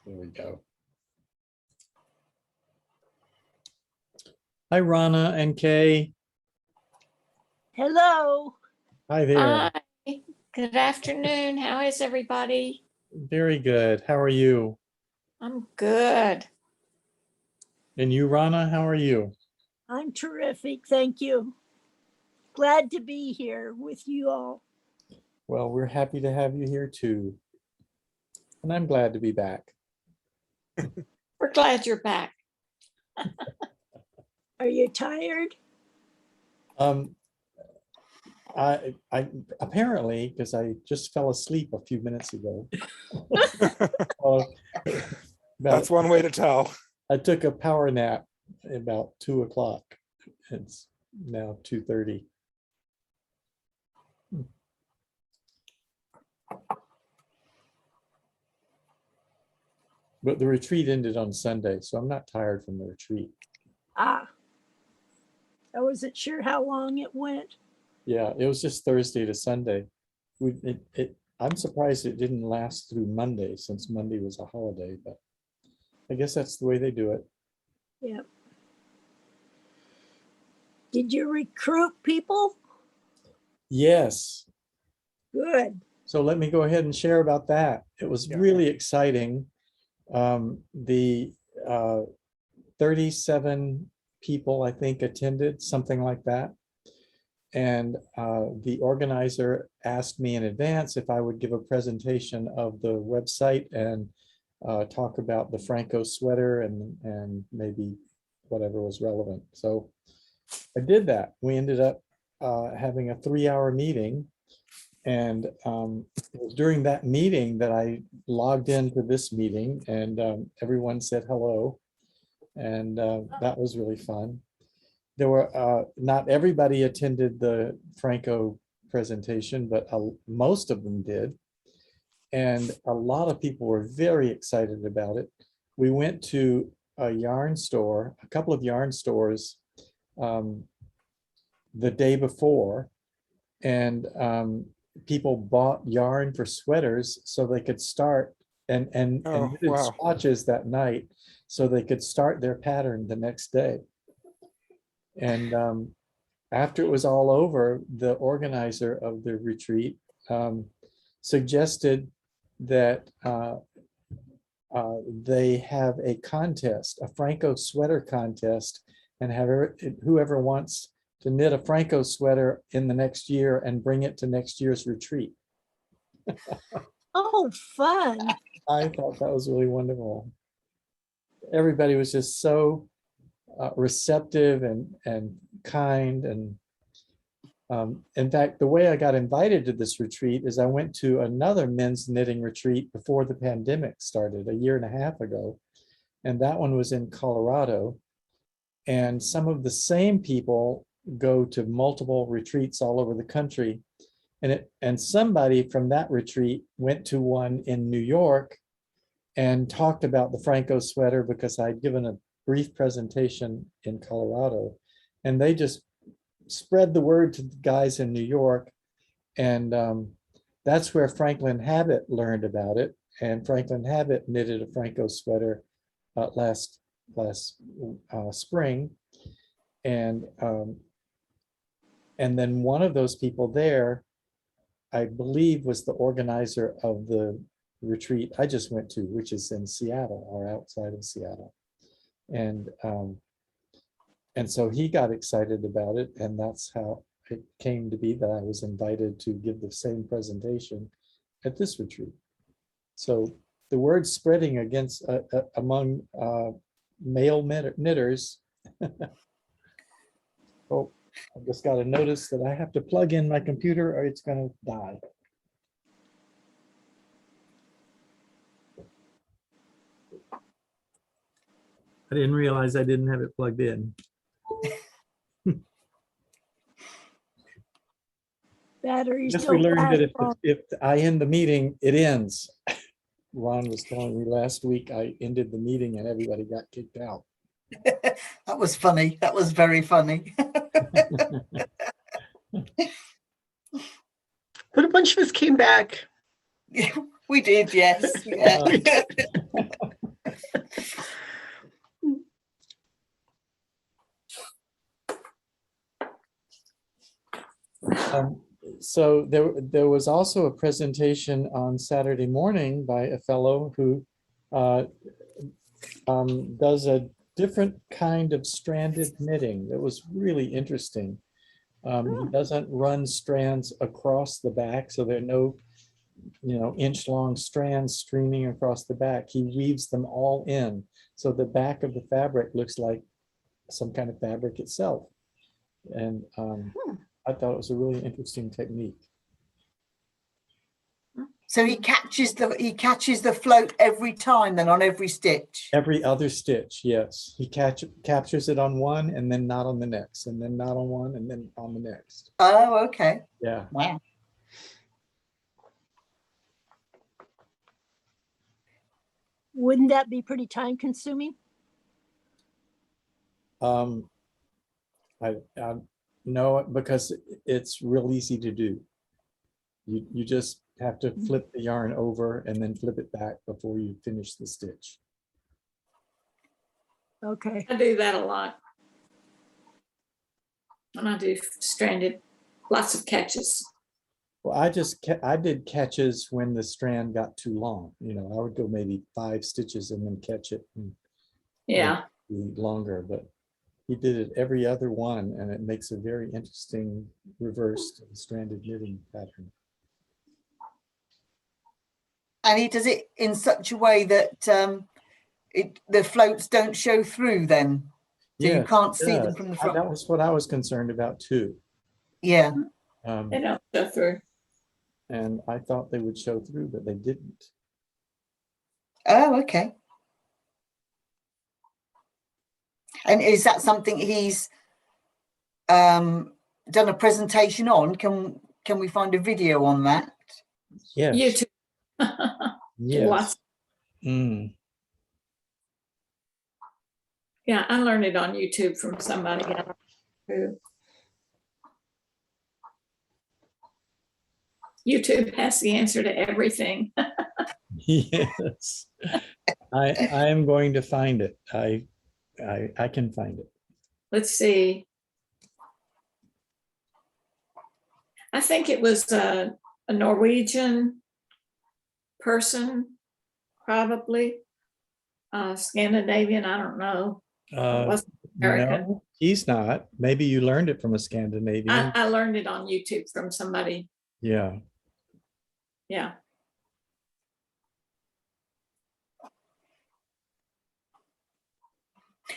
There we go. Hi, Rana and Kay. Hello. Hi there. Hi, good afternoon. How is everybody? Very good. How are you? I'm good. And you, Rana, how are you? I'm terrific. Thank you. Glad to be here with you all. Well, we're happy to have you here too. And I'm glad to be back. We're glad you're back. Are you tired? I apparently, because I just fell asleep a few minutes ago. That's one way to tell. I took a power nap about 2 o'clock. It's now 2:30. But the retreat ended on Sunday, so I'm not tired from the retreat. I wasn't sure how long it went. Yeah, it was just Thursday to Sunday. I'm surprised it didn't last through Monday, since Monday was a holiday, but I guess that's the way they do it. Yeah. Did you recruit people? Yes. Good. So let me go ahead and share about that. It was really exciting. The 37 people, I think, attended, something like that. And the organizer asked me in advance if I would give a presentation of the website and talk about the Phrancko sweater and maybe whatever was relevant. So I did that. We ended up having a 3-hour meeting. And it was during that meeting that I logged into this meeting, and everyone said hello. And that was really fun. There were not everybody attended the Phrancko presentation, but most of them did. And a lot of people were very excited about it. We went to a yarn store, a couple of yarn stores the day before, and people bought yarn for sweaters so they could start and knitted swatches that night so they could start their pattern the next day. And after it was all over, the organizer of the retreat suggested that they have a contest, a Phrancko sweater contest, and have whoever wants to knit a Phrancko sweater in the next year and bring it to next year's retreat. Oh, fun. I thought that was really wonderful. Everybody was just so receptive and kind. And in fact, the way I got invited to this retreat is I went to another men's knitting retreat before the pandemic started 1.5 years ago. And that one was in Colorado. And some of the same people go to multiple retreats all over the country. And somebody from that retreat went to one in New York and talked about the Phrancko sweater because I'd given a brief presentation in Colorado, and they just spread the word to the guys in New York. And that's where Franklin Habit learned about it. And Franklin Habit knitted a Phrancko sweater last spring. And then one of those people there, I believe, was the organizer of the retreat I just went to, which is in Seattle or outside of Seattle. And so he got excited about it, and that's how it came to be that I was invited to give the same presentation at this retreat. So the word spreading against among male knitters. Oh, I just got a notice that I have to plug in my computer or it's going to die. I didn't realize I didn't have it plugged in. Batteries Yes, we don't learned that last if I end the meeting, it ends. Ron was telling me last week I ended the meeting and everybody got kicked out. That was funny. That was very funny. But a bunch of us came back. We did, yes. Yeah. So there was also a presentation on Saturday morning by a fellow who does a different kind of stranded knitting that was really interesting. He doesn't run strands across the back, so there are no, inch-long strands streaming across the back. He weaves them all in, so the back of the fabric looks like some kind of fabric itself. And I thought it was a really interesting technique. So he catches the float every time, then on every stitch. Every other stitch, yes. He captures it on one and then not on the next, and then not on one and then on the next. Oh, okay. Yeah. Wow. Wouldn't that be pretty time consuming? I no, because it's real easy to do. You just have to flip the yarn over and then flip it back before you finish the stitch. Okay. I do that a lot. And I do stranded, lots of catches. Well, I did catches when the strand got too long. I would go maybe 5 stitches and then catch it and Yeah. be longer, but he did it every other one, and it makes a very interesting reversed stranded knitting pattern. And he does it in such a way that the floats don't show through then. So you can't see them from the front. That was what I was concerned about too. Yeah. They don't go through. And I thought they would show through, but they didn't. Oh, okay. And is that something he's done a presentation on? Can we find a video on that? Yes. YouTube. Yes. Lots. Yeah, I learned it on YouTube from somebody who YouTube has the answer to everything. Yes. I am going to find it. I can find it. Let's see. I think it was a Norwegian person, probably. Scandinavian, I don't know. American. No, he's not. Maybe you learned it from a Scandinavian. I learned it on YouTube from somebody. Yeah. Yeah.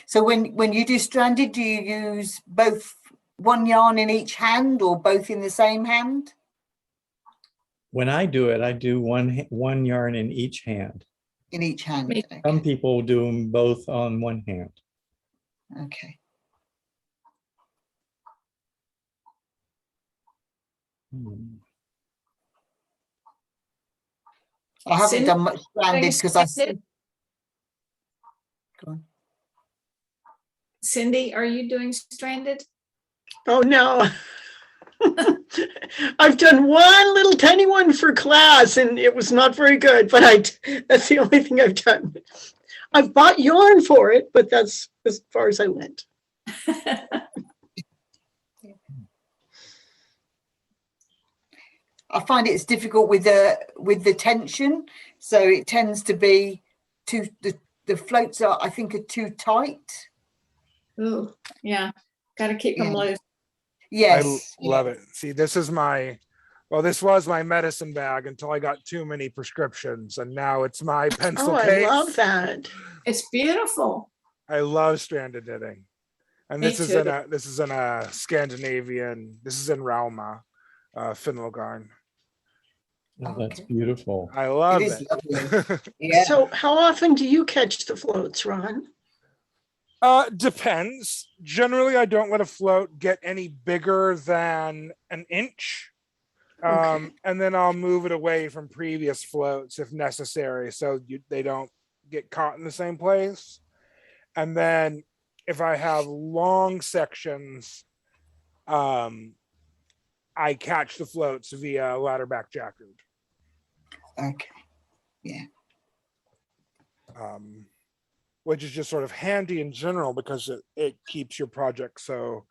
So when you do stranded, do you use both one yarn in each hand or both in the same hand? When I do it, I do one yarn in each hand. In each hand. Okay. Some people do them both on one hand. Okay. I haven't done much stranded because I. Go on. Cindy, are you doing stranded? Oh, no. I've done one little tiny one for class and it was not very good, but that's the only thing I've done. I've bought yarn for it, but that's as far as I went. I find it's difficult with the tension, so it tends to be the floats are, I think, are too tight. Ooh, yeah, got to keep them loose. Yes, I love it. See, this was my medicine bag until I got too many prescriptions, and now it's my pencil case. I love that. It's beautiful. I love stranded knitting, and this is in a Scandinavian. This is in Rauma, Finland garn. Oh, that's beautiful. I love it. it. Yeah. So how often do you catch the floats, Ron? Depends. Generally, I don't let a float get any bigger than an inch. Okay. And then I'll move it away from previous floats if necessary, so they don't get caught in the same place. And then if I have long sections, I catch the floats via ladder back jackered. Okay. Yeah. Which is just sort of handy in general because it keeps your project so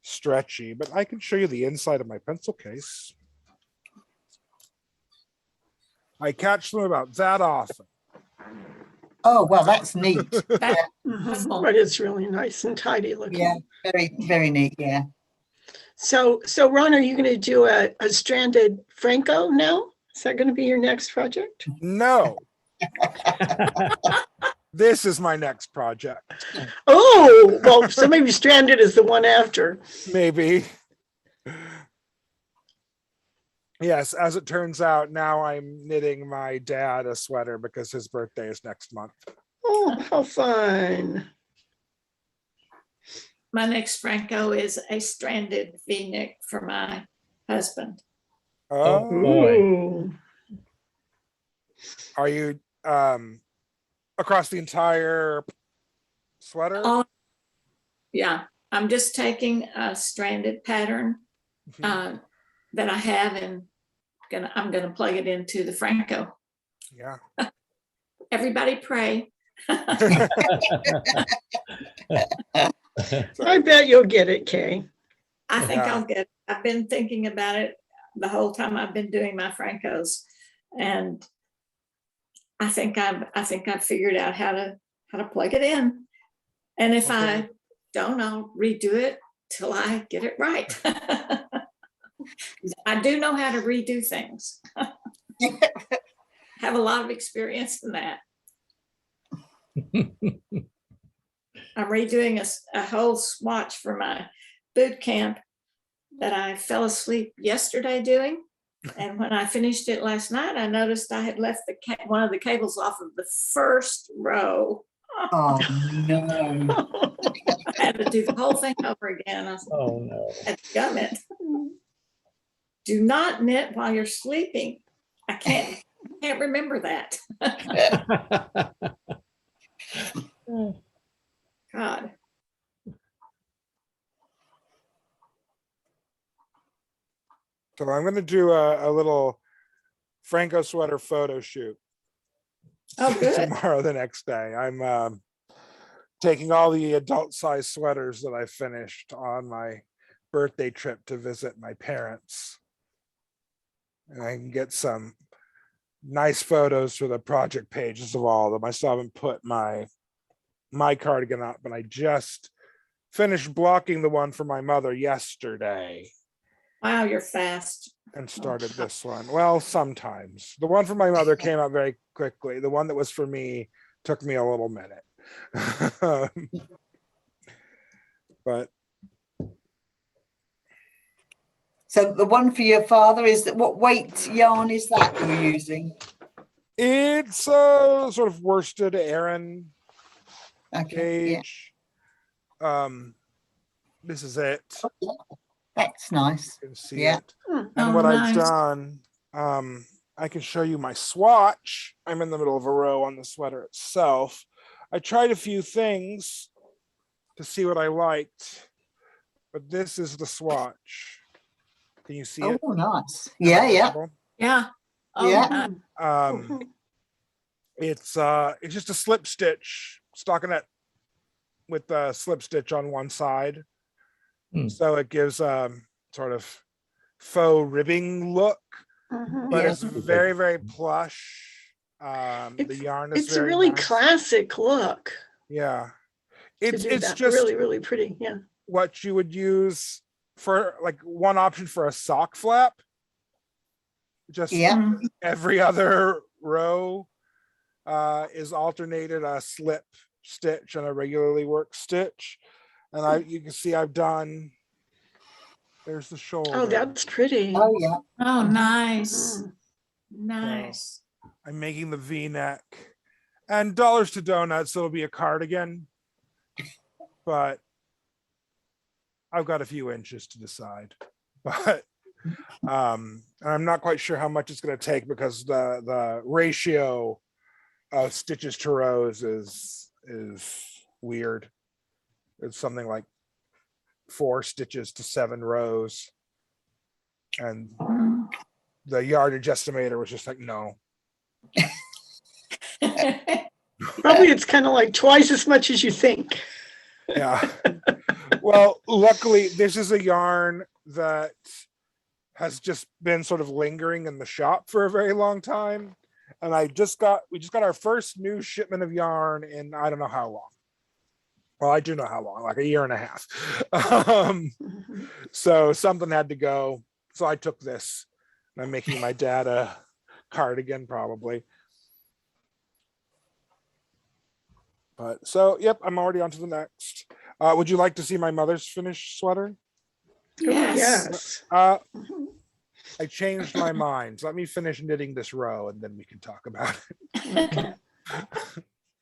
stretchy, but I can show you the inside of my pencil case. I catch them about that often. Oh, well, that's neat. That- Mhm. But it's really nice and tidy looking. Yeah, very, very neat. Yeah. So Ron, are you going to do a stranded Phrancko now? Is that going to be your next project? No. This is my next project. Oh, well, so maybe stranded is the one after. Maybe. Yes, as it turns out, now I'm knitting my dad a sweater because his birthday is next month. Oh, how fun. My next Phrancko is a stranded V-neck for my husband. Oh, Oh, boy. Ooh. are you across the entire sweater? Oh, yeah, I'm just taking a stranded pattern that I have and I'm gonna plug it into the Phrancko. Yeah. Everybody pray. I bet you'll get it, Kay. I think Yeah. I'll get it. I've been thinking about it the whole time I've been doing my Phrancos, and I think I've figured out how to plug it in. And if I don't, I'll redo it till I get it right. I do know how to redo things. Have a lot of experience in that. I'm redoing a whole swatch for my boot camp that I fell asleep yesterday doing. And when I finished it last night, I noticed I had left one of the cables off of the first row. Oh, no. I had to do the whole thing over again. I Oh, no. had to gum it. Do not knit while you're sleeping. I can't remember that. God. So I'm going to do a little Phrancko sweater photo shoot Oh, good. tomorrow, the next day. I'm taking all the adult size sweaters that I finished on my birthday trip to visit my parents. And I can get some nice photos for the project pages of all of them. I still haven't put my cardigan up, but I just finished blocking the one for my mother yesterday Wow, you're fast. and started this one. Well, sometimes. The one for my mother came out very quickly. The one that was for me took me a little minute. But So the one for your father is that, what weight yarn is that you're using? it's a sort of worsted Aran Okay. Yeah. gauge. This is it. That's nice. You can see Yeah. it. And what nice. I've done, I can show you my swatch. I'm in the middle of a row on the sweater itself. I tried a few things to see what I liked, but this is the swatch. Can you see it? Oh, nice. Yeah, yeah. Yeah. Oh, Yeah. nice. It's just a slip stitch stockinette with a slip stitch on one side. So it gives sort of faux ribbing look, but Yeah. it's very, very plush. The yarn is It's a very really nice. classic look. Yeah. to It's do it's that. just really, really pretty. Yeah. what you would use for like one option for a sock flap. Just Yeah. every other row is alternated a slip stitch and a regularly worked stitch. And you can see I've done, there's the shoulder. Oh, that's pretty. Oh, yeah. Oh, nice. Mhm. Nice. I'm making the V-neck, and dollars to donuts, it'll be a cardigan, but I've got a few inches to decide. But and I'm not quite sure how much it's going to take because the ratio of stitches to rows is weird. It's something like 4 stitches to 7 rows, and Mm. the yardage estimator was just like, no. Probably it's kind of like twice as much as you think. Yeah. Well, luckily, this is a yarn that has just been sort of lingering in the shop for a very long time. And we just got our first new shipment of yarn in I don't know how long. Well, I do know how long, like a year and a half. So something had to go. So I took this. And I'm making my dad a cardigan probably. But so, yep, I'm already on to the next. Would you like to see my mother's finished sweater? Yes. I changed my mind. Let me finish knitting this row and then we can talk about it.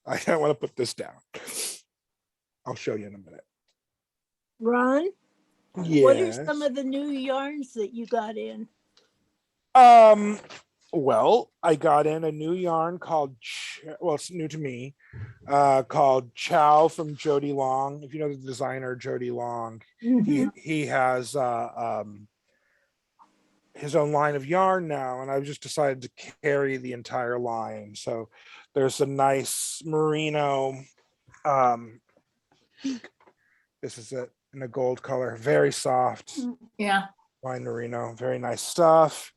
I don't want to put this down. I'll show you in a minute. Ron, Yes. what are some of the new yarns that you got in? Well, I got in a new yarn called, well, it's new to me, called Chow from Jody Long. If you know the designer Jody Long, he has his own line of yarn now, and I've just decided to carry the entire line. So there's a nice merino. This is it in a gold color, very soft. Yeah. Wine merino, very nice stuff.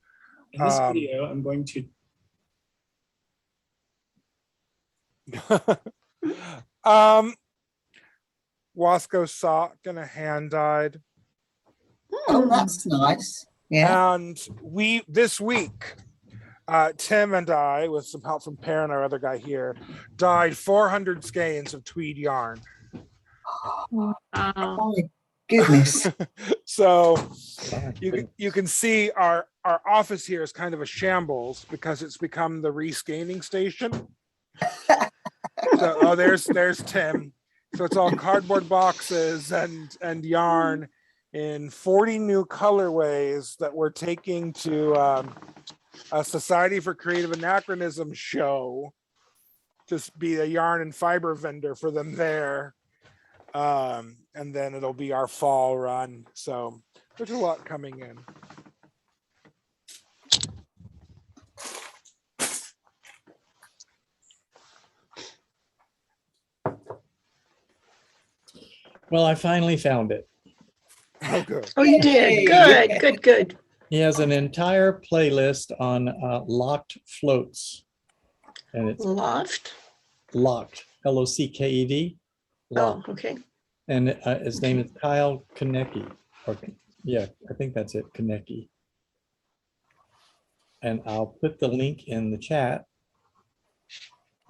In this video, I'm going to Wasco sock and a hand dyed. Oh, that's nice. Yeah. And this week, Tim and I, with some help from Per and our other guy here, dyed 400 skeins of tweed yarn. Oh, my goodness. So you can see our office here is kind of a shambles because it's become the rescanning station. So there's Tim. So it's all cardboard boxes and yarn in 40 new colorways that we're taking to a Society for Creative Anachronism show to be a yarn and fiber vendor for them there. And then it'll be our fall run. So there's a lot coming in. Well, I finally found it. Oh, good. Oh, you did. Good, good, good. He has an entire playlist on locked floats. And it's Loft. locked, L-O-C-K-E-D. Oh, okay. And his name is Kyle Konecki. Or, yeah, I think that's it, Konecki. And I'll put the link in the chat.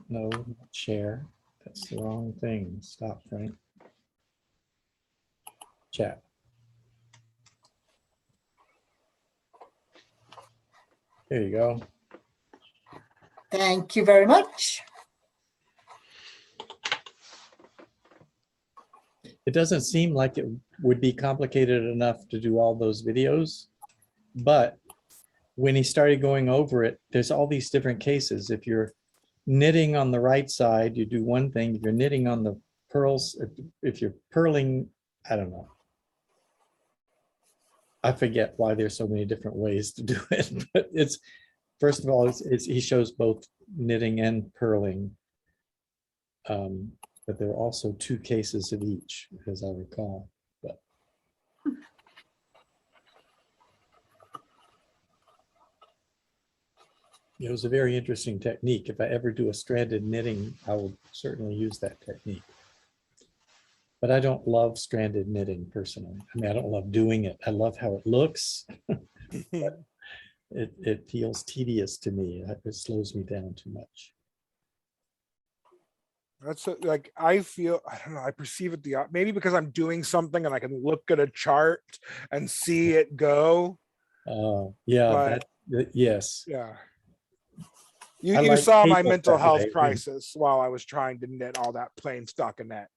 No, not share. That's the wrong thing. Stop, Frank. Chat. There you go. Thank you very much. It doesn't seem like it would be complicated enough to do all those videos, but when he started going over it, there's all these different cases. If you're knitting on the right side, you do one thing. If you're knitting on the pearls, if you're purling, I don't know. I forget why there's so many different ways to do it, but it's, first of all, he shows both knitting and purling. But there are also 2 cases of each, as I recall. But it was a very interesting technique. If I ever do a stranded knitting, I will certainly use that technique. But I don't love stranded knitting personally. I mean, I don't love doing it. I love how it looks. But it feels tedious to me. It slows me down too much. That's like, I feel, I don't know, I perceive it maybe because I'm doing something and I can look at a chart and see it go. Yeah, yes. Yeah. I You like saw my people mental that health way. crisis while I was trying to knit all that plain stockinette.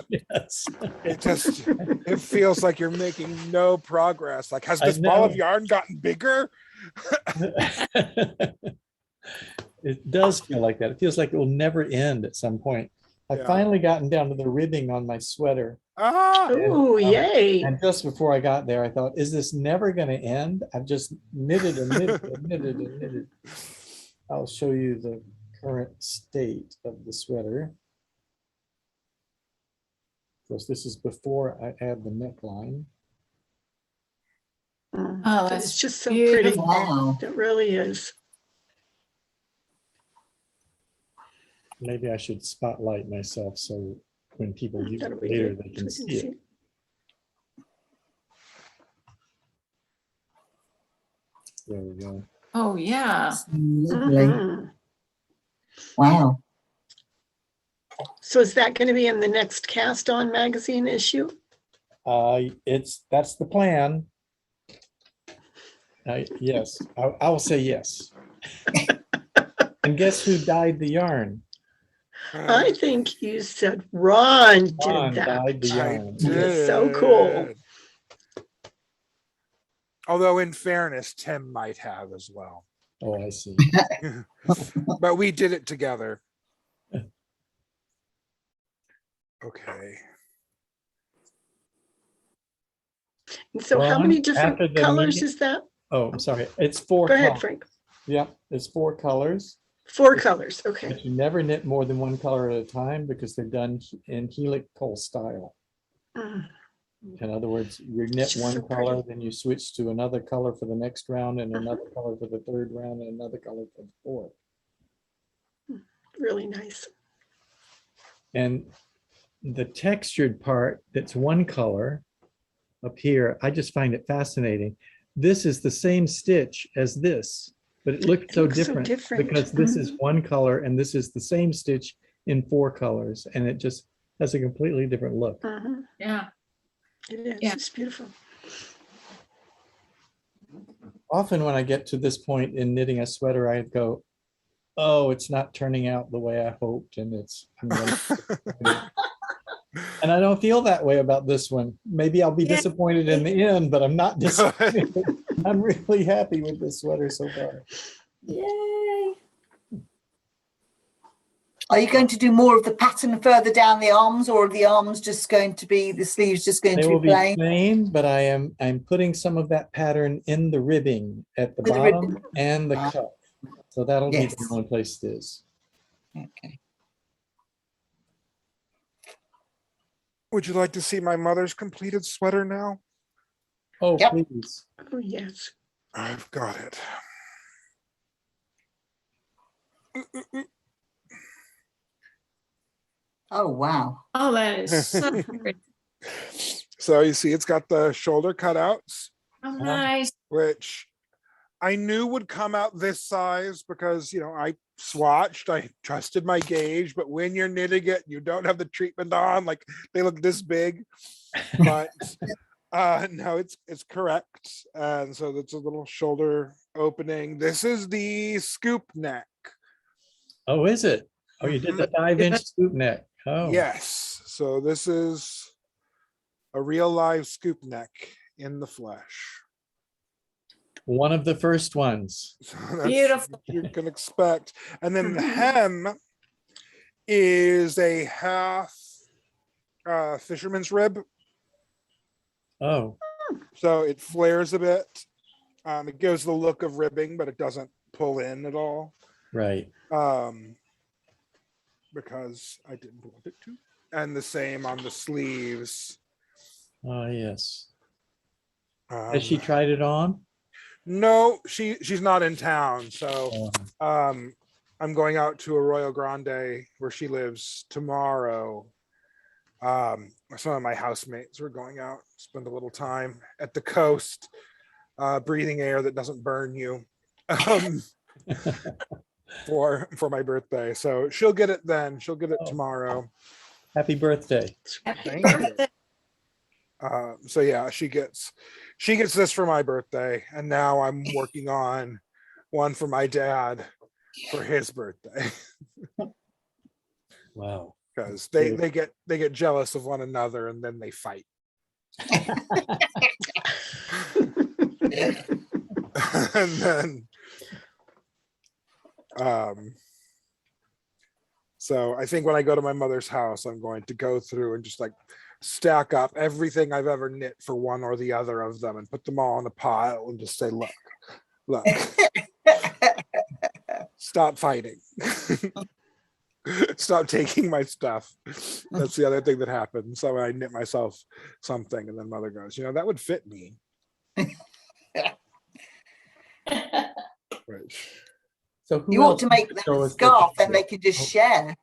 Yes. It feels like you're making no progress. Like, has I this ball of know. yarn gotten bigger? It does feel like that. It feels like it will never end at some point. I've Yeah. finally gotten down to the ribbing on my sweater. Ah, Oh, yay. And just before I got there, I thought, is this never going to end? I've just knitted and knitted and knitted and knitted. I'll show you the current state of the sweater. Because this is before I add the neckline. Mm. Oh, It's that's just so beautiful. pretty. Wow. It really is. Maybe I should spotlight myself so when people view That'll it be later, good. they can So see it. There we go. Oh, yeah. Lovely. Mhm. Wow. So is that going to be in the next Cast On magazine issue? That's the plan. Yes, I will say yes. And guess who dyed the yarn? I think you said Ron did Ron that. dyed the I yarn. It's so cool. did. Although in fairness, Tim might have as well. Oh, I see. But we did it together. Okay. So how Ron, many after different the colors meeting- is that? Oh, I'm sorry. It's 4 Go ahead, colors. Frank. Yeah, it's 4 colors. 4 colors. Okay. But you never knit more than 1 color at a time because they're done in helical style. Mm. In other words, you knit It's just one so color, pretty. then you switch to another color for the next round, and another color for the 3rd round, and another color for the 4th. Really nice. And the textured part that's 1 color up here, I just find it fascinating. This is the same stitch as this, but it looks so looks so different different. because this is 1 color and this is the same stitch in 4 colors, and it just has a completely different look. Mhm. Yeah. It is. Yeah. It's beautiful. Often when I get to this point in knitting a sweater, I go, oh, it's not turning out the way I hoped, and I'm really disappointed." And I don't feel that way about this one. Maybe I'll be Yeah. disappointed in the end, but I'm not Good. disappointed. I'm really happy with this sweater so far. Yay. Are you going to do more of the pattern further down the arms, or are the arms just going to be, the sleeves just going They to will be be plain? plain, but I'm putting some of that pattern in the ribbing at the With the bottom ribbing. and the Ah. cuff. So that'll be Yes. the only place it is. Okay. Would you like to see my mother's completed sweater now? Oh, Yep. please. Oh, yes. I've got it. Oh, wow. Oh, that is so pretty. So you see, it's got the shoulder cutouts, Oh, nice. which I knew would come out this size because, I swatched, I trusted my gauge, but when you're knitting it, you don't have the treatment on, like they look this big, but no, it's correct. And so that's a little shoulder opening. This is the scoop neck. Oh, is it? Oh, you did the 5-inch scoop neck. Oh, Yes. So this is a real live scoop neck in the flesh. one of the first ones. So that's Beautiful. what you can expect. And then the hem is a half fisherman's rib. Oh, So it flares a bit. It gives the look of ribbing, but it doesn't pull in at all. right. Because I didn't want it to. And the same on the sleeves. Oh, yes. Has she Um, tried it on? No, she's not in town. So Oh, I'm going out to Arroyo Grande where she lives tomorrow. Some of my housemates were going out, spend a little time at the coast, breathing air that doesn't burn you, for my birthday. So she'll get it then. She'll get it Oh. tomorrow. Happy birthday. Happy Thank you. birthday. So yeah, she gets this for my birthday, and now I'm working on one for my dad for his birthday Wow. because they get jealous of one another and then they fight. And then so I think when I go to my mother's house, I'm going to go through and just like stack up everything I've ever knit for one or the other of them and put them all in a pile and just say, look, stop fighting. Stop taking my stuff. That's the other thing that happens. So I knit myself something, and then mother goes, you know, that would fit me. Right. So who You ought else to wants make them show a us their scarf, then they picture? can just Oh. share.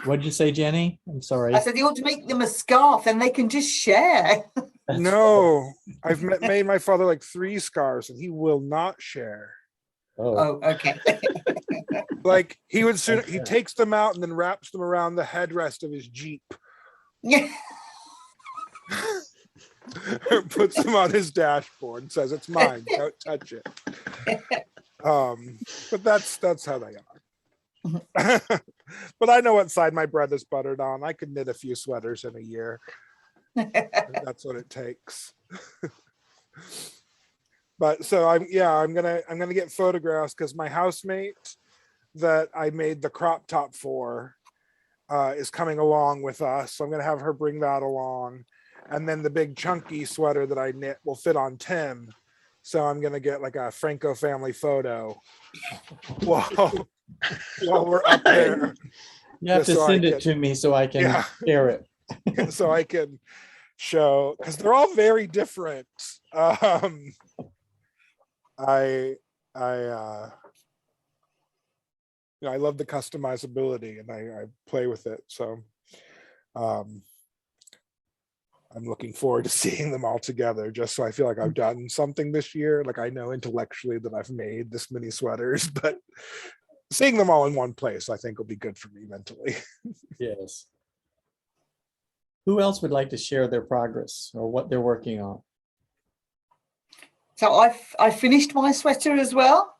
What'd you say, Jenny? I'm sorry. I said you ought to make them a scarf, then they can just share. That's No, I've made my father like 3 scarves, and he will not share. Oh, Oh, okay. Like he would soon, Okay. he takes them out and then wraps them around the headrest of his Jeep. Yeah. Or puts them on his dashboard and says, it's mine, don't touch it. But that's how they are. But I know what side my bread is buttered on. I could knit a few sweaters in a year. That's what it takes. But so I'm gonna get photographs, because my housemate that I made the crop top for is coming along with us. So I'm gonna have her bring that along. And then the big chunky sweater that I knit will fit on Tim. So I'm gonna get like a Phrancko family photo while we're up there. you have just to so I send it can- to me so I can Yeah. share it. So I can show, because they're all very different. I love the customizability, and I play with it. So I'm looking forward to seeing them all together, just so I feel like I've done something this year. Like I know intellectually that I've made this many sweaters, but seeing them all in one place, I think will be good for me mentally. Yes. Who else would like to share their progress or what they're working on? So I finished my sweater as well.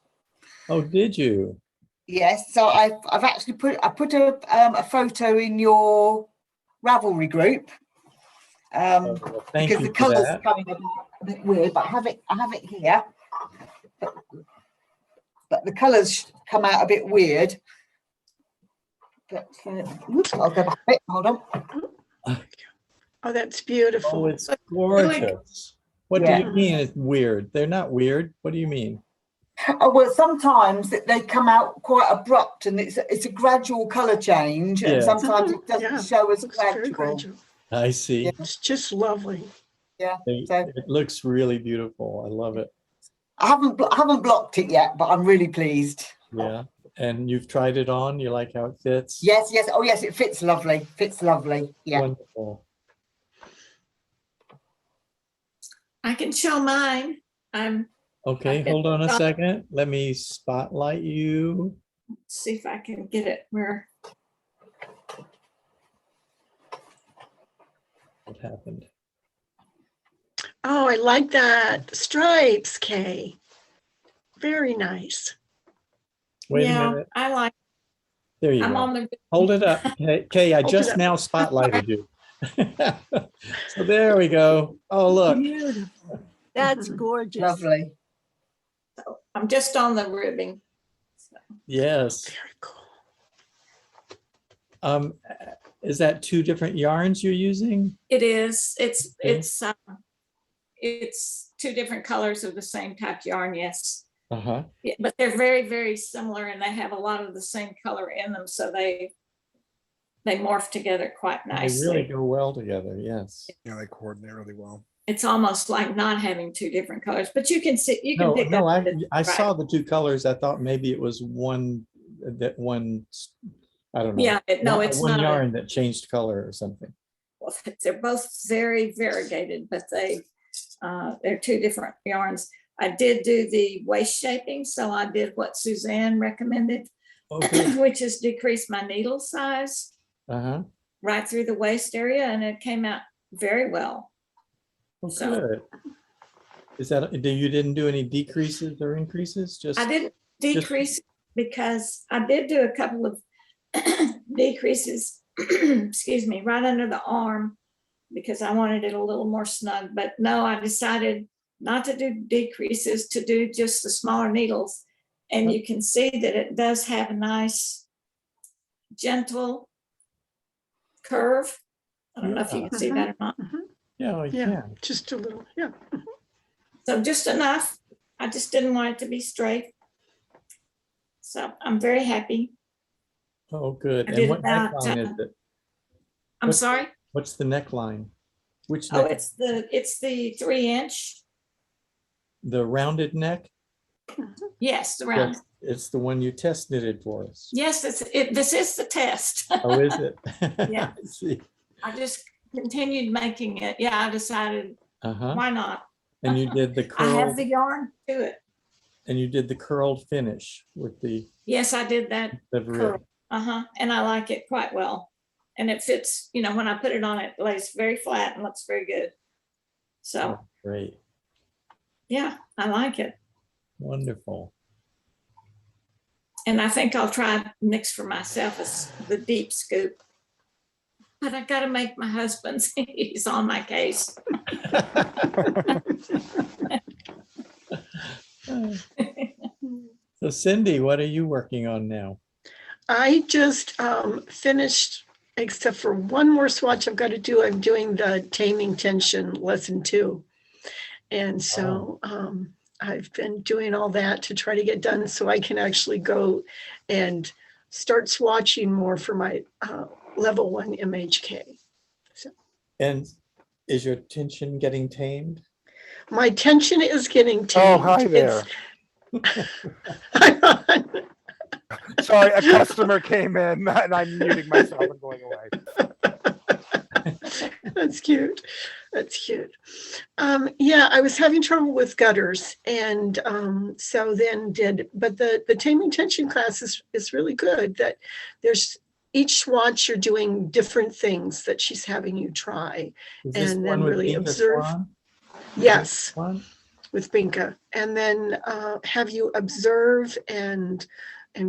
Oh, did you? Yes. So I've actually put a photo in your Ravelry group. Oh, well, thank Because you the for colours that. coming a bit weird, but I have it here. But the colours come out a bit weird. But oops, I'll go back a bit. Hold on. Oh, that's Oh, beautiful. it's gorgeous. What do Yeah. you mean it's weird? They're not weird. What do you mean? Oh, well, sometimes they come out quite abrupt, and it's a gradual colour change, and Yes. sometimes it doesn't Yeah, show as looks very gradual. gradual. I see. Yeah. It's just lovely. Yeah. They- So It looks really beautiful. I love it. I haven't blocked it yet, but I'm really pleased. Yeah. And you've tried it on? You like how it fits? Yes, yes. Oh, yes, it fits lovely. Fits lovely. Yeah. Wonderful. I can show mine. Okay, hold on a second. Let me spotlight you. See if I can get it where. What happened? Oh, I like that. Stripes, Kay. Very nice. Wait a Yeah, minute. I like. There you I'm go. on the. Hold it up. Kay, I Hold it just up. now spotlighted you. So there we go. Oh, look. Beautiful. That's Mhm. gorgeous. Lovely. I'm just on the ribbing. Yes. Very cool. Is that 2 different yarns you're using? It is. It's Okay. it's 2 different colors of the same type yarn. Yes. Uh-huh. Yeah, but they're very, very similar, and they have a lot of the same color in them, so they morph together quite They really nicely. go well together. Yes. Yeah, they coordinate really well. It's almost like not having 2 different colors, but you can see, you can No, pick no, up. I saw the 2 colors. I thought maybe it was one, I don't know. Yeah, no, it's one not. yarn that changed color or something. They're both very variegated, but they're 2 different yarns. I did do the waist shaping, so I did what Suzanne recommended, Okay. which is decrease my needle size Uh-huh. right through the waist area, and it came out very well. Well, So- good. Is that, you didn't do any decreases or increases? Just, I didn't decrease because I did do a couple of decreases, excuse me, right under the arm because I wanted it a little more snug. But no, I decided not to do decreases, to do just the smaller needles. And you can see that it does have a nice, gentle curve. I don't know if you can see that or not. yeah, I Yeah, can. just a little. Yeah. So just enough. I just didn't want it to be straight. So I'm very happy. Oh, good. I And did what about, neckline is it? I'm What's- sorry. What's the neckline? Which Oh, neck? it's the 3-inch. The rounded neck? Yes, the round. It's the one you test knitted for us. Yes, this is the test. Oh, is it? Yeah. I see. I just continued making it. Yeah, I decided, Uh-huh. why not? And you did the I have curled, the yarn to it. and you did the curled finish with the Yes, I did that the rib. curl. And I like it quite well. And it fits, when I put it on, it lays very flat and looks very good. So, Great. yeah, I like it. Wonderful. And I think I'll try next for myself is the deep scoop. But I gotta make my husband's, he's on my case. So Cindy, what are you working on now? I just finished, except for one more swatch I've got to do. I'm doing the Taming Tension lesson 2. And so I've been doing all that to try to get done so I can actually go and start swatching more for my level 1 MHK. And is your tension getting tamed? My tension is getting Oh, tamed. hi there. It's- Sorry, a customer came in and I'm muting myself and going away. That's cute. That's cute. Yeah, I was having trouble with gutters, and so then but the taming tension class is really good. That there's each swatch you're doing different things that she's having you try, Is this and one then with really Inga observe. Swan? Yes, One? with Binka, and then have you observe and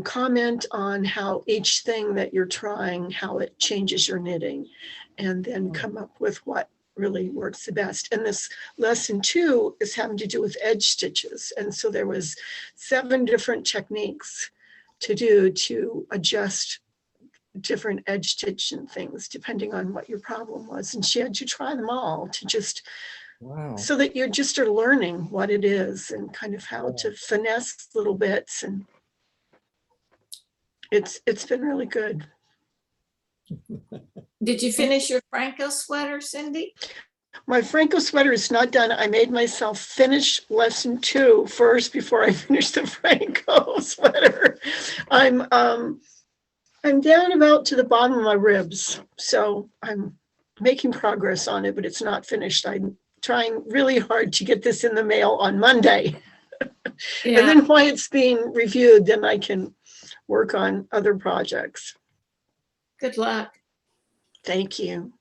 comment on how each thing that you're trying, how it changes your knitting, and then come up with what really works the best. And this lesson 2 is having to do with edge stitches. And so there was 7 different techniques to do to adjust different edge stitch and things, depending on what your problem was. And she had you try them all to just, Wow. so that you just are learning what it is and kind of how to finesse little bits. And it's been really good. Did you finish your Phrancko sweater, Cindy? My Phrancko sweater is not done. I made myself finish lesson 2 first before I finished the Phrancko sweater. I'm down about to the bottom of my ribs, so I'm making progress on it, but it's not finished. I'm trying really hard to get this in the mail on Monday. Yeah. And then while it's being reviewed, then I can work on other projects. Good luck. Thank you.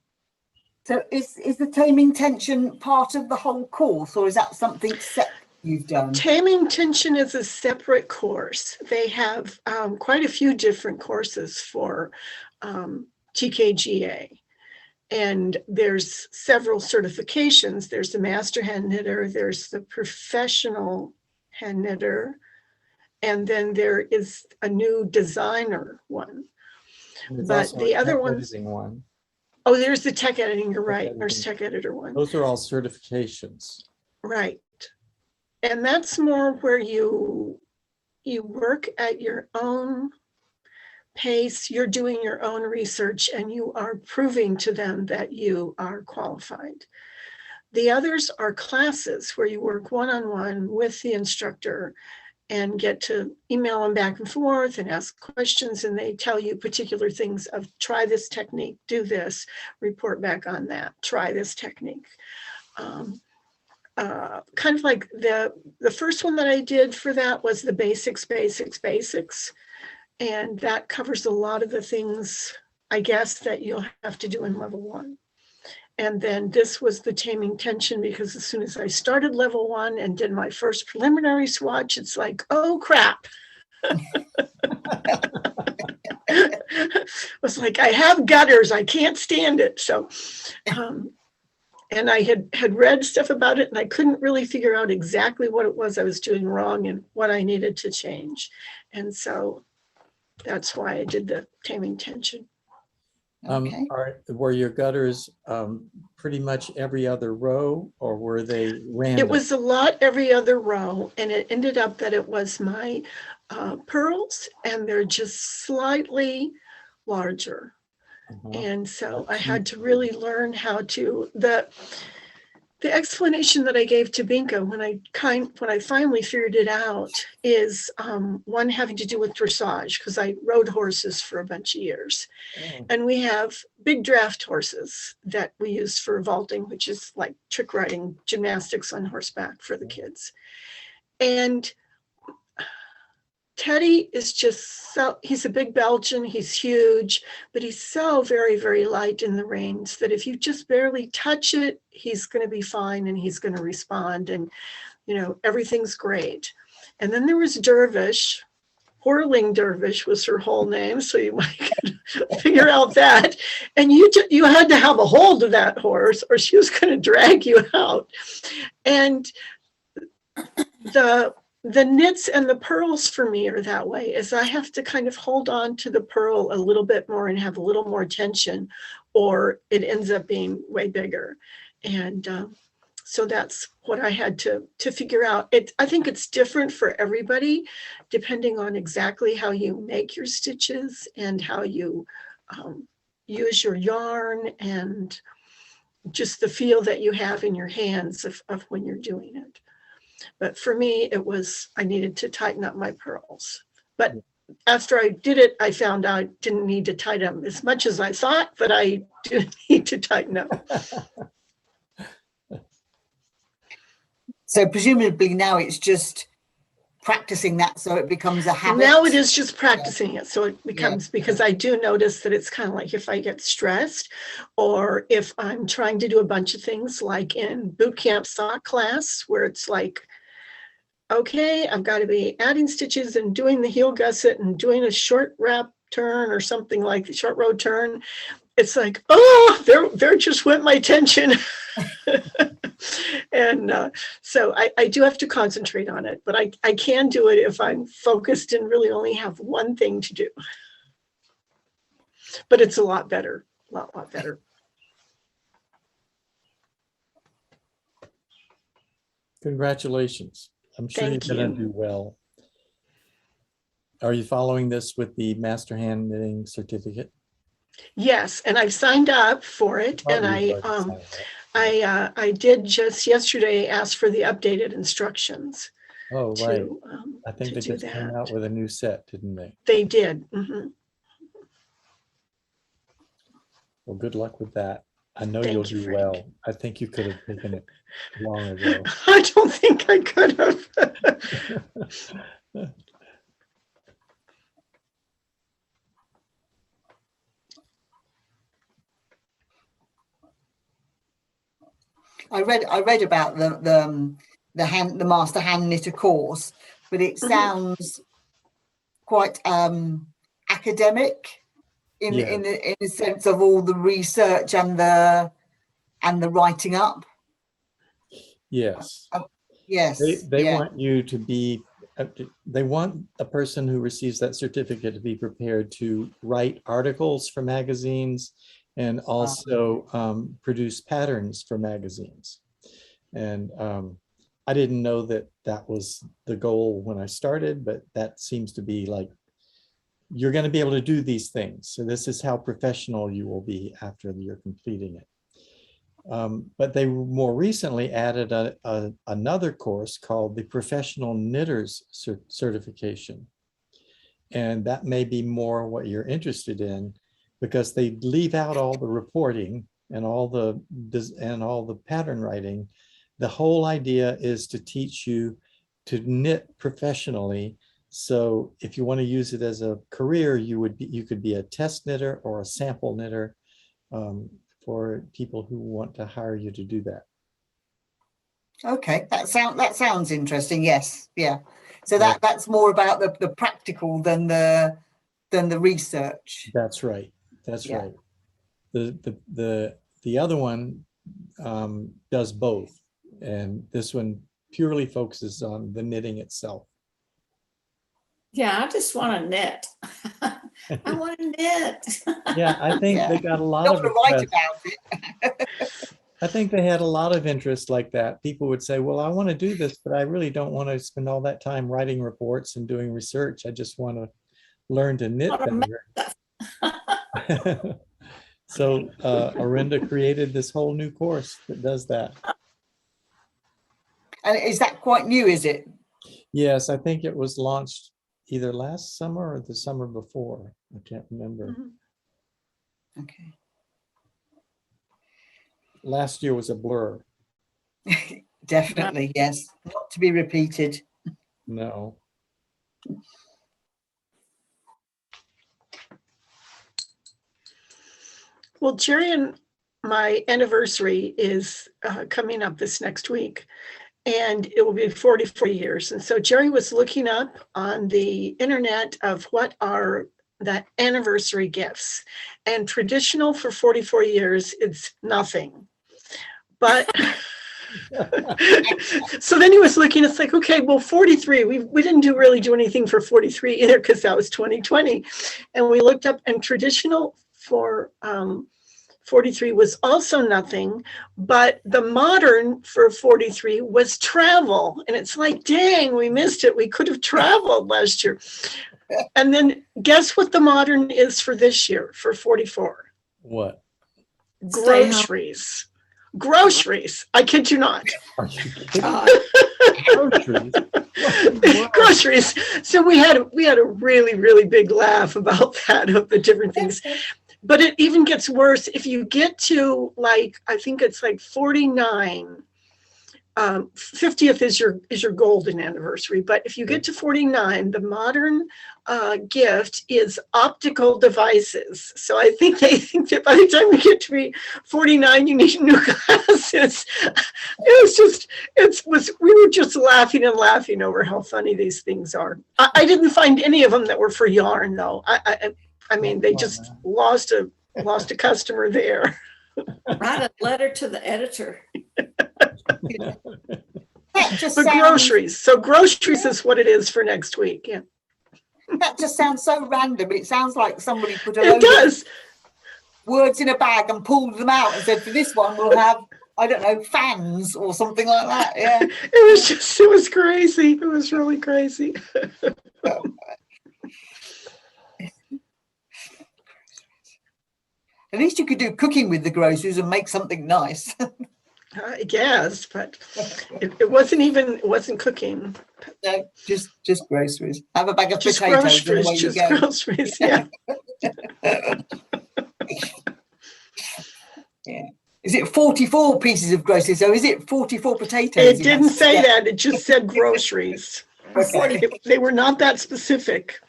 So is the taming tension part of the whole course, or is that something separate you've done? Taming Tension is a separate course. They have quite a few different courses for TKGA. And there's several certifications. There's the Master Hand Knitter, there's the Professional Hand Knitter, and then there is a new designer one. There's But also the a other tech ones- editing one. Oh, there's the tech editing, you're right. editing. There's tech editor one. Those are all certifications. Right. And that's more where you work at your own pace, you're doing your own research, and you are proving to them that you are qualified. The others are classes where you work one-on-one with the instructor and get to email them back and forth and ask questions, and they tell you particular things of try this technique, do this, report back on that, try this technique. Kind of like the first one that I did for that was the basics. And that covers a lot of the things, I guess, that you'll have to do in level 1. And then this was the Taming Tension, because as soon as I started level 1 and did my first preliminary swatch, it's like, oh crap. It was like, I have gutters, I can't stand it. So, and I had read stuff about it, and I couldn't really figure out exactly what it was I was doing wrong and what I needed to change. And so that's why I did the Taming Tension. Okay. Were your gutters pretty much every other row, or were they random? It was a lot every other row, and it ended up that it was my pearls, and they're just slightly larger. Uh-huh. And so I That's had to really learn how to, the explanation that I gave to Binka when I finally figured it out is one having to do with dressage, because I rode horses for a bunch of years. Oh, And we have big draft horses that we use for vaulting, which is like trick riding gymnastics on horseback for the kids. And Teddy is just he's a big Belgian, he's huge, but he's so very, very light in the reins that if you just barely touch it, he's going to be fine and he's going to respond. And, everything's great. And then there was Dervish. Whirling Dervish was her whole name, so you might figure out that. And you had to have a hold of that horse or she was going to drag you out. And the knits and the pearls for me are that way, is I have to kind of hold on to the pearl a little bit more and have a little more tension, or it ends up being way bigger. And so that's what I had to figure out. I think it's different for everybody, depending on exactly how you make your stitches and how you use your yarn and just the feel that you have in your hands of when you're doing it. But for me, I needed to tighten up my pearls. But after I did it, I found out I didn't need to tighten them as much as I thought, but I did need to tighten up. So presumably now it's just practicing that so it becomes a habit. Now it is just practicing it. So it becomes, because I do notice that it's kind of like if I get stressed or if I'm trying to do a bunch of things like in boot camp sock class, where it's like, okay, I've got to be adding stitches and doing the heel gusset and doing a short wrap turn or something like the short row turn. It's like, oh, there just went my attention. And so I do have to concentrate on it, but I can do it if I'm focused and really only have one thing to do. But it's a lot better, a lot better. congratulations. I'm sure Thank you're going you. to do well. Are you following this with the master hand knitting certificate? Yes, and I've signed up for it, and I did just yesterday ask for the updated instructions. Oh, right. I To think they do just came that. out with a new set, didn't they? They did. Mhm. Well, good luck with that. I know Thank you'll you, do Frank. well. I think you could have taken it long ago. I don't think I could have. I read about the master hand knitter course, but it sounds quite academic in the sense of all the research and the writing up. Yes. Yes. They want you to be, they want a person who receives that certificate to be prepared to write articles for magazines and also produce patterns for magazines. And I didn't know that was the goal when I started, but that seems to be like, you're going to be able to do these things. So this is how professional you will be after you're completing it. But they more recently added another course called the Professional Knitters Certification. And that may be more what you're interested in, because they leave out all the reporting and all the pattern writing. The whole idea is to teach you to knit professionally. So if you want to use it as a career, you could be a test knitter or a sample knitter. For people who want to hire you to do that. Okay, that sounds interesting. Yes, yeah. So that's more about the practical than the research. That's right. That's right. The other one does both, and this one purely focuses on the knitting itself. Yeah, I just want to knit. I want to knit. Yeah, I think they got a lot Don't of want to write interest. about it. I think they had a lot of interest like that. People would say, well, I want to do this, but I really don't want to spend all that time writing reports and doing research. I just want to learn to knit better. So Arinda created this whole new course that does that. And is that quite new, is it? Yes, I think it was launched either last summer or the summer before. I can't remember. Mhm. Okay. Last year was a blur. Definitely, yes. Not to be repeated. No. Well, Jerry and my anniversary is coming up this next week, and it will be 44 years. And so Jerry was looking up on the internet of what are the anniversary gifts, and traditional for 44 years, it's nothing. But so then he was looking, it's like, okay, well, 43, we didn't really do anything for 43 either, because that was 2020. And we looked up, and traditional for 43 was also nothing, but the modern for 43 was travel. And it's like, dang, we missed it. We could have traveled last year. And then guess what the modern is for this year, for 44? What? Stay home. Groceries. Groceries. I kid you not. Are you kidding? God. Groceries? What? Groceries. So we had a really, really big laugh about that, of the different things. But it even gets worse if you get to, like, I think it's like 49. 50th is your golden anniversary, but if you get to 49, the modern gift is optical devices. So I think they think that by the time you get to be 49, you need new glasses. We were just laughing and laughing over how funny these things are. I didn't find any of them that were for yarn, though. I mean, they just lost a customer there. Write a letter to the editor. That just But sounds, groceries. So groceries is what it is for next week. Yeah, that just sounds so random. It sounds like somebody put a it load of does. words in a bag and pulled them out and said, for this one, we'll have, I don't know, fans or something like that. Yeah. It was crazy. It was really crazy. At least you could do cooking with the groceries and make something nice. I guess, but it wasn't cooking. No, just groceries. Have a bag of Just potatoes and groceries. away you Just go. groceries. Yeah. Yeah. Is it 44 pieces of groceries? So is it 44 potatoes? It you didn't have to say get? that. It just said groceries. Okay. They were not that specific.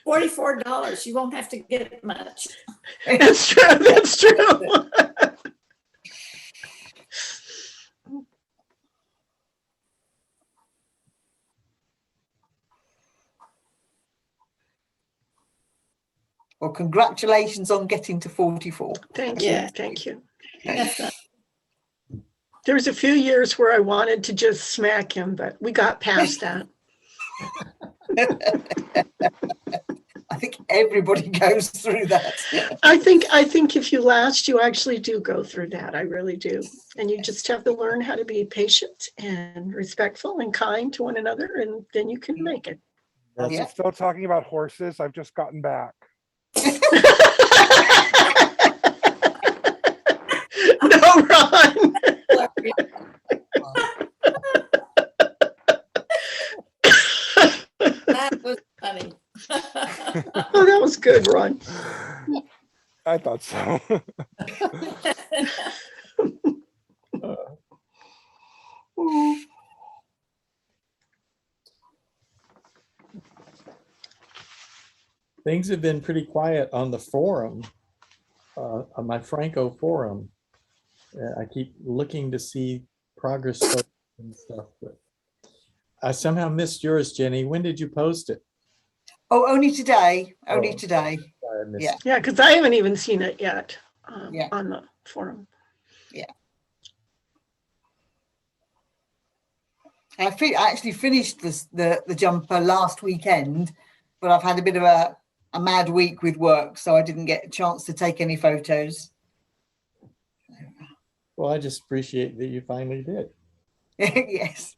$44. You won't have to get much. That's true. That's true. Well, congratulations on getting to 44. Thank you. Yeah. Thank you. That's not- There was a few years where I wanted to just smack him, but we got past that. I think everybody goes through that. I think if you last, you actually do go through that. I really do. And you just have to learn how to be patient and respectful and kind to one another, and then you can make it. Are Yeah. we still talking about horses? I've just gotten back. No, Ron. That was funny. Oh, that was good, Ron. I thought so. Things have been pretty quiet on the forum, on my Phrancko forum. I keep looking to see progress posts and stuff, but I somehow missed yours, Jenny. When did you post it? Oh, only today. Only Oh. today. I missed Yeah. it. Yeah, because I haven't even seen it yet Yeah. on the forum. I actually finished the jumper last weekend, but I've had a bit of a mad week with work, so I didn't get a chance to take any photos. Well, I just appreciate that you finally did. Yes.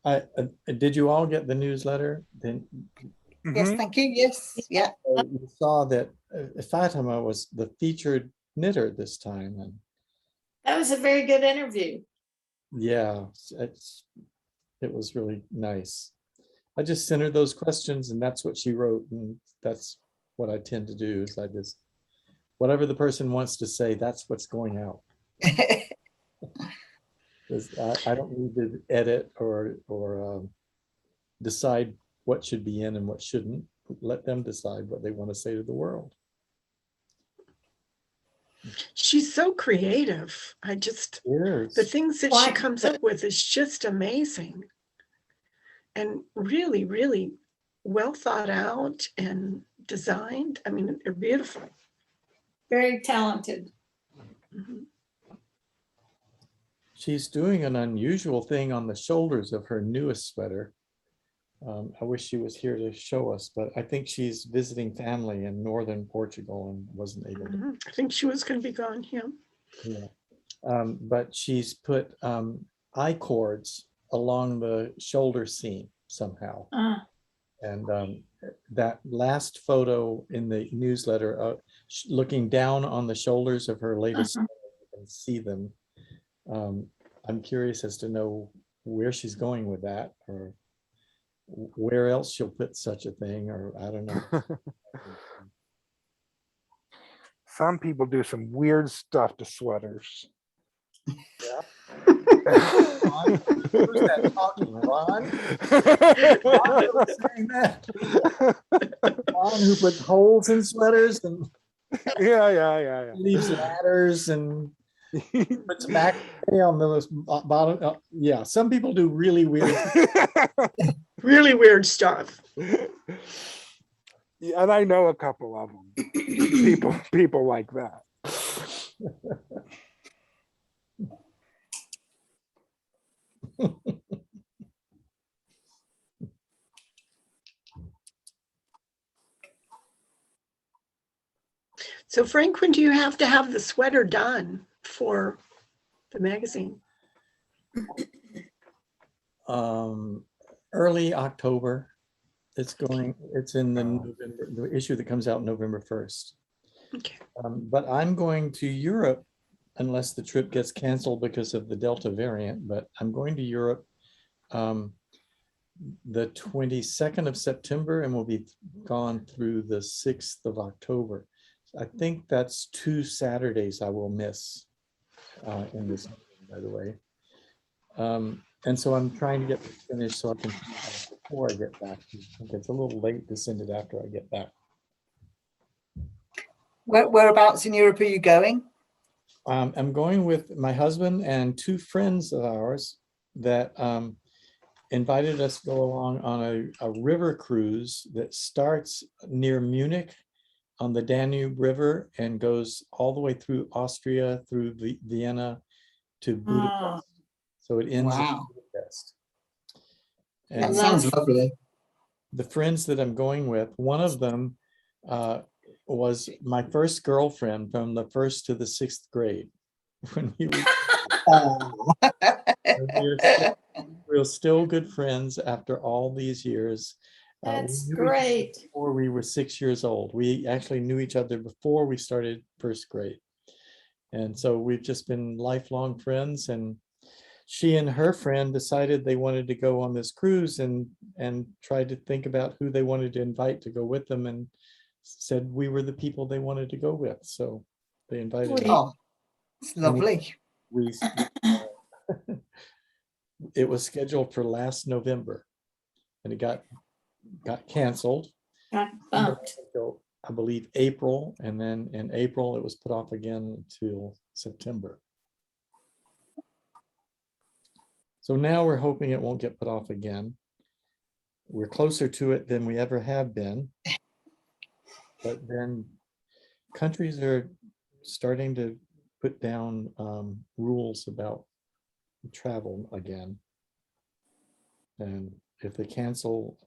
Did you all get the newsletter? Then Yes, Mhm. thank you. Yes, yeah. you saw that Fatima was the featured knitter this time, and That was a very good interview. yeah, it was really nice. I just sent her those questions, and that's what she wrote, and that's what I tend to do. Is I just whatever the person wants to say, that's what's going out. 'Cause I don't need to edit or decide what should be in and what shouldn't. Let them decide what they want to say to the world. She's so creative. I just, the Yes. things that she comes up with is just amazing. And really, really well thought out and designed. I mean, they're beautiful. Very talented. Mhm. She's doing an unusual thing on the shoulders of her newest sweater. I wish she was here to show us, but I think she's visiting family in northern Portugal and wasn't able to. Mhm. I think she was going to be gone. Yeah. Yeah. But she's put I cords along the shoulder seam somehow. And that last photo in the newsletter, looking down on the shoulders of her latest, you can see them. I'm curious as to know where she's going with that, or where else she'll put such a thing, or I don't know. Some people do some weird stuff to sweaters. Who's that talking, Ron? Ron who was saying that? Ron who puts holes in sweaters and Yeah. leaves ladders and puts back on the bottom. Yeah, some people do really weird. Really weird stuff. Yeah, and I know a couple of them. People like that. So, Frank, when do you have to have the sweater done for the magazine? Early October. It's in the November, the issue that comes out November 1st. Okay. But I'm going to Europe unless the trip gets canceled because of the Delta variant, but I'm going to Europe the 22nd of September and will be gone through the 6th of October. I think that's 2 Saturdays I will miss in this, by the way. And so I'm trying to get this finished so I can before I get back. I think it's a little late to send it after I get back. Whereabouts in Europe are you going? I'm going with my husband and 2 friends of ours that invited us to go along on a river cruise that starts near Munich on the Danube River and goes all the way through Austria, through Vienna to Budapest. So it ends in Wow. Budapest. That And sounds lovely. the friends that I'm going with, one of them was my first girlfriend from the 1st to the 6th grade. When Oh. we're still good friends after all these years. That's We knew each other great. before we were 6 years old. We actually knew each other before we started 1st grade. And so we've just been lifelong friends, and she and her friend decided they wanted to go on this cruise and tried to think about who they wanted to invite to go with them, and said we were the people they wanted to go with. So they invited us. Oh, it's lovely. We it was scheduled for last November and it got canceled. Got bumped. Until, I believe, April, and then in April it was put off again until September. So now we're hoping it won't get put off again. We're closer to it than we ever have been. But then countries are starting to put down rules about travel again. And if they cancel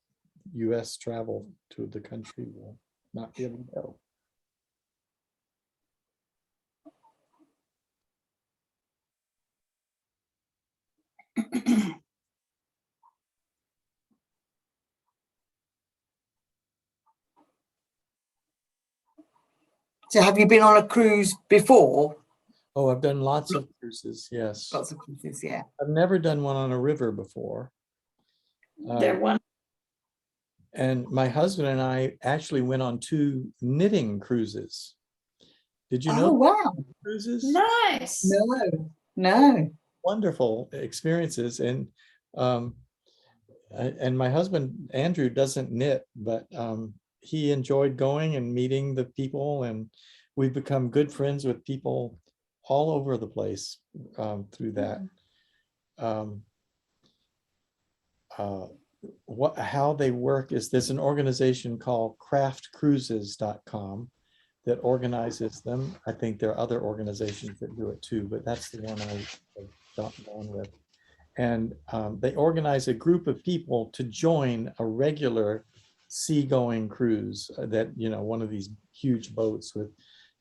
US travel to the country, we'll not be able to go. So have you been on a cruise before? Oh, I've done lots of cruises, yes. Lots of cruises, yeah. I've never done one on a river before. They're one. And my husband and I actually went on 2 knitting cruises. Did you Oh, know wow. cruises? Nice. No. Wonderful experiences. And my husband, Andrew, doesn't knit, but he enjoyed going and meeting the people, and we've become good friends with people all over the place through that. How they work is there's an organization called craftcruises.com that organizes them. I think there are other organizations that do it too, but that's the one I've gone with. And they organize a group of people to join a regular seagoing cruise that, you know, one of these huge boats with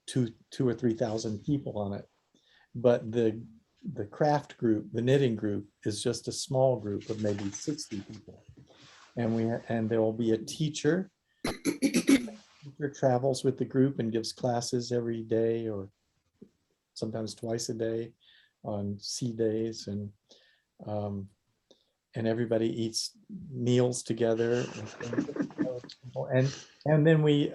2,000 or 3,000 people on it. But the craft group, the knitting group, is just a small group of maybe 60 people. And there will be a teacher. Teacher travels with the group and gives classes every day or sometimes twice a day on sea days, and everybody eats meals together, and then we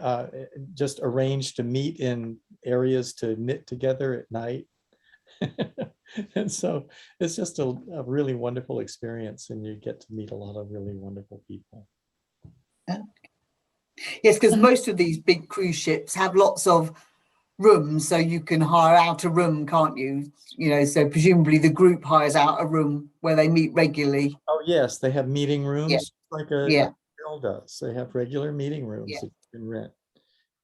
just arrange to meet in areas to knit together at night. And so it's just a really wonderful experience, and you get to meet a lot of really wonderful people. Yes, because most of these big cruise ships have lots of rooms, so you can hire out a room, can't you? You know, so presumably the group hires out a room where they meet regularly. Oh, yes, they have meeting rooms like a Yeah. hotel does. They have regular meeting rooms Yeah. that you can rent.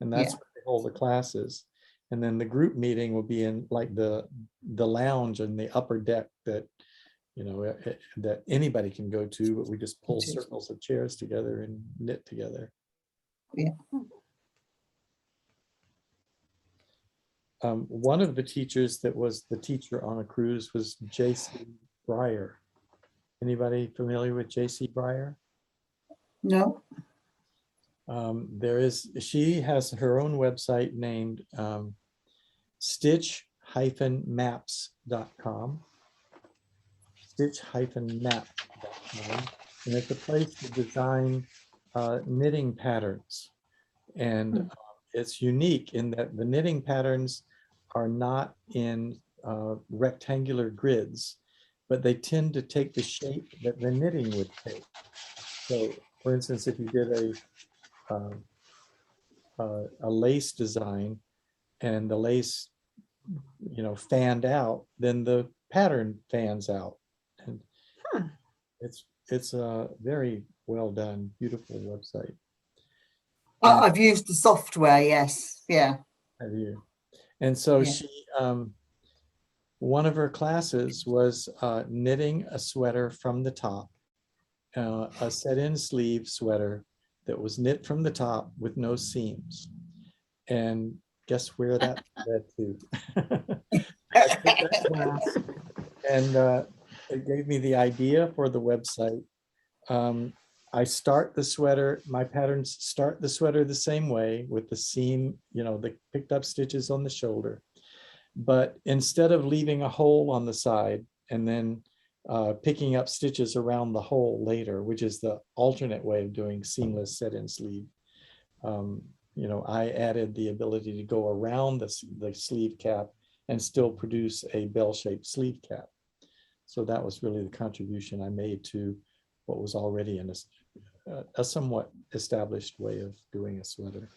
And that's where they hold the classes. And then the group meeting will be in like the lounge and the upper deck that, you know, that anybody can go to, but we just pull circles of chairs together and knit together. Yeah. One of the teachers that was the teacher on a cruise was J.C. Breyer. Anybody familiar with J.C. Breyer? No. She has her own website named stitch-maps.com. Stitch-maps.com. And it's a place to design knitting patterns. And it's unique in that the knitting patterns are not in rectangular grids, but they tend to take the shape that the knitting would take. So, for instance, if you did a lace design and the lace, you know, fanned out, then the pattern fans out. And it's a very well done, beautiful website. I've used the software, yes. Yeah. Have you? And so she, one of her classes was knitting a sweater from the top, a set-in sleeve sweater that was knit from the top with no seams. And guess where that led to? I took that class, and it gave me the idea for the website. I start the sweater, my patterns start the sweater the same way with the seam, you know, the picked up stitches on the shoulder. But instead of leaving a hole on the side and then picking up stitches around the hole later, which is the alternate way of doing seamless set-in sleeve, you know, I added the ability to go around the sleeve cap and still produce a bell-shaped sleeve cap. So that was really the contribution I made to what was already in a somewhat established way of doing a sweater.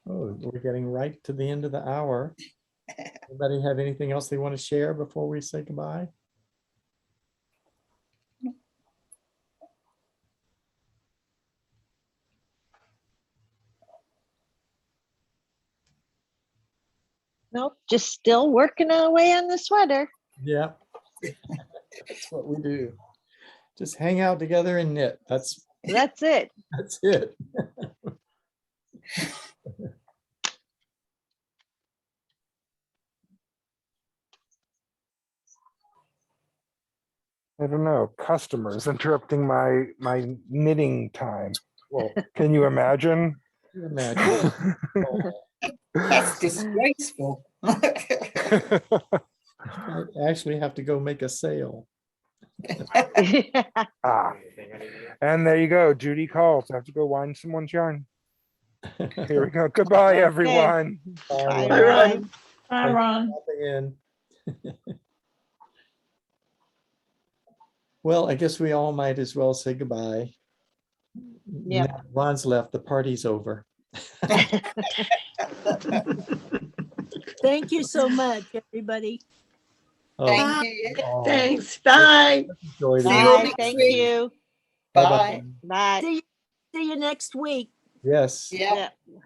Oh, we're getting right to the end of the hour. Anybody have anything else they want to share before we say goodbye? Nope, just still working away on the sweater. Yeah, that's what we do. Just hang out together and knit. That's it. That's it. I don't know, customers interrupting my knitting time. Well, can you imagine? You imagine. That's disgraceful. I actually have to go make a sale. Ah, and there you go. Judy calls. I have to go wind someone's yarn. Here we go. Goodbye, Okay. everyone. Bye, Bye, Ron. Bye, Ron. Ron. Well, I guess we all might as well say goodbye. Yep. Now Ron's left, the party's over. Thank you so much, everybody. Oh, Thank you. oh, Thanks, bye. enjoyed See it. you all Bye, next thank week. you. Bye. Bye. See you next week. Yes. Yeah. Yeah.